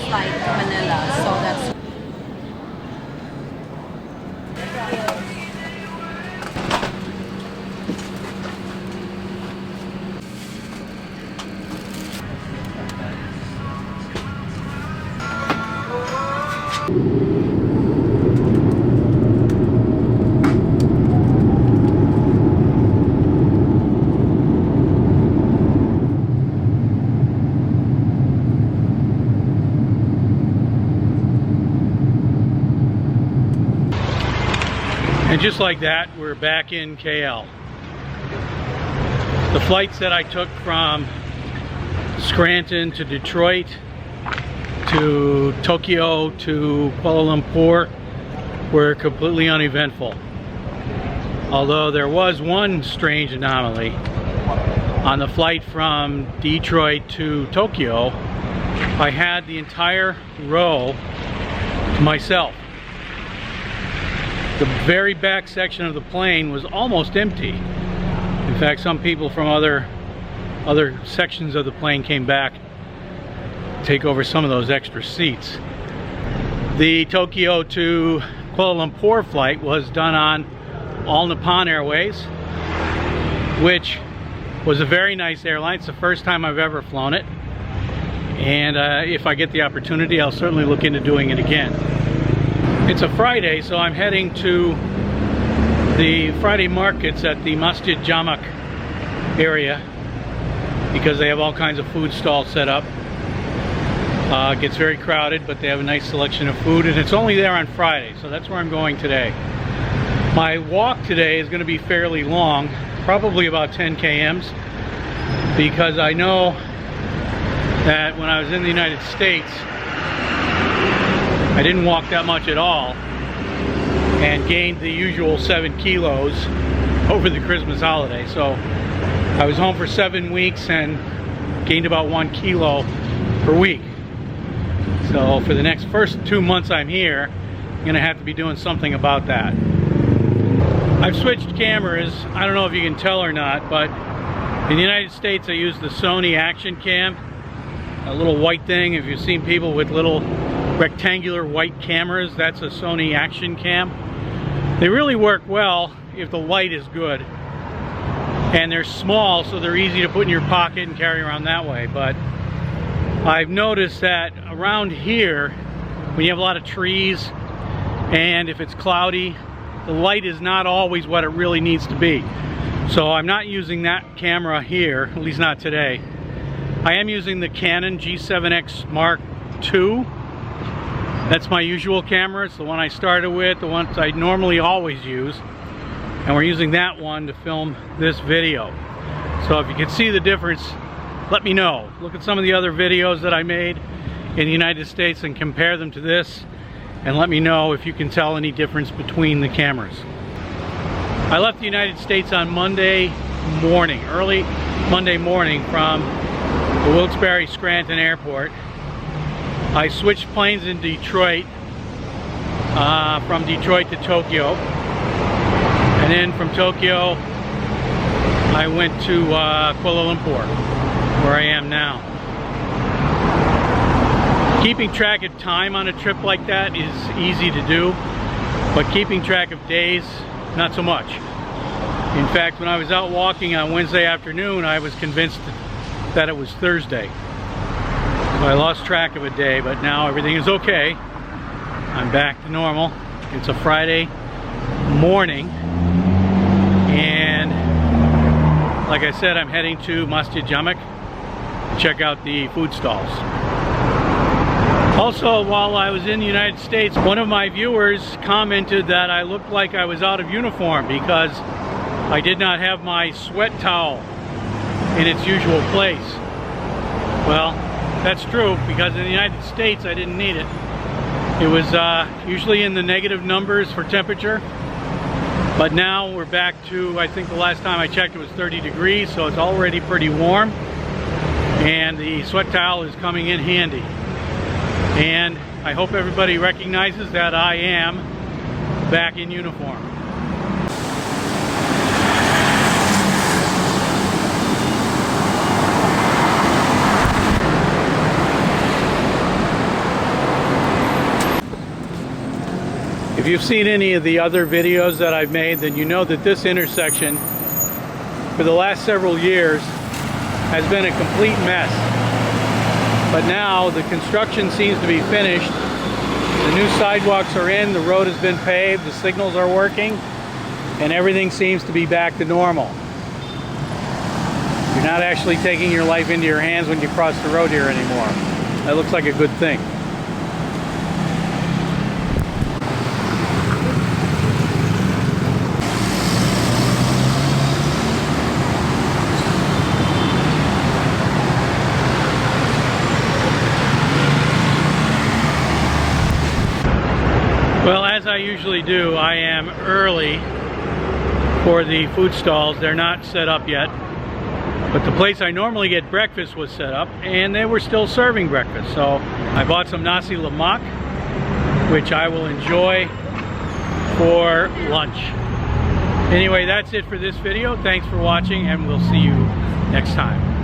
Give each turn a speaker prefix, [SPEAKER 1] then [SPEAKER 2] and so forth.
[SPEAKER 1] flight to Manila, so that's
[SPEAKER 2] And just like that, we're back in KL. The flights that I took from Scranton to Detroit to Tokyo to Kuala Lumpur were completely uneventful. Although there was one strange anomaly. On the flight from Detroit to Tokyo, I had the entire row to myself. The very back section of the plane was almost empty. In fact, some people from other sections of the plane came back to take over some of those extra seats. The Tokyo to Kuala Lumpur flight was done on All Nippon Airways, which was a very nice airline. It's the first time I've ever flown it, and if I get the opportunity, I'll certainly look into doing it again. It's a Friday, so I'm heading to the Friday markets at the Masjid Jamak area because they have all kinds of food stalls set up. It gets very crowded, but they have a nice selection of food, and it's only there on Friday, so that's where I'm going today. My walk today is going to be fairly long, probably about 10 kms, because I know that when I was in the United States, I didn't walk that much at all and gained the usual 7 kilos over the Christmas holiday. So I was home for 7 weeks and gained about 1 kilo per week. So for the first 2 months I'm here, I'm gonna have to be doing something about that. I've switched cameras. I don't know if you can tell or not, but in the United States I use the Sony Action Cam, a little white thing. If you've seen people with little rectangular white cameras, that's a Sony Action Cam. They really work well if the light is good, and they're small, so they're easy to put in your pocket and carry around that way. But I've noticed that around here, when you have a lot of trees and if it's cloudy, the light is not always what it really needs to be. So I'm not using that camera here, at least not today. I am using the Canon G7X Mark II. That's my usual camera. It's the one I started with, the one I normally always use. And we're using that one to film this video. So if you can see the difference, let me know. Look at some of the other videos that I made in the United States and compare them to this, and let me know if you can tell any difference between the cameras. I left the United States on Monday morning, early Monday morning, from the Wilkes-Barre Scranton Airport. I switched planes in Detroit, from Detroit to Tokyo, and then from Tokyo I went to Kuala Lumpur, where I am now. Keeping track of time on a trip like that is easy to do, but keeping track of days, not so much. In fact, when I was out walking on Wednesday afternoon, I was convinced that it was Thursday. So I lost track of a day, but now everything is okay. I'm back to normal. It's a Friday morning, and like I said, I'm heading to Masjid Jamak to check out the food stalls. Also, while I was in the United States, one of my viewers commented that I looked like I was out of uniform because I did not have my sweat towel in its usual place. Well, that's true, because in the United States I didn't need it. It was usually in the negative numbers for temperature, but now we're back to, I think the last time I checked it was 30 degrees, so it's already pretty warm, and the sweat towel is coming in handy. And I hope everybody recognizes that I am back in uniform. If you've seen any of the other videos that I've made, then you know that this intersection for the last several years has been a complete mess. But now the construction seems to be finished. The new sidewalks are in, the road has been paved, the signals are working, and everything seems to be back to normal. You're not actually taking your life into your hands when you cross the road here anymore. That looks like a good thing. Well, as I usually do, I am early for the food stalls. They're not set up yet, but the place I normally get breakfast was set up and they were still serving breakfast. So I bought some nasi lemak, which I will enjoy for lunch. Anyway, that's it for this video. Thanks for watching and we'll see you next time.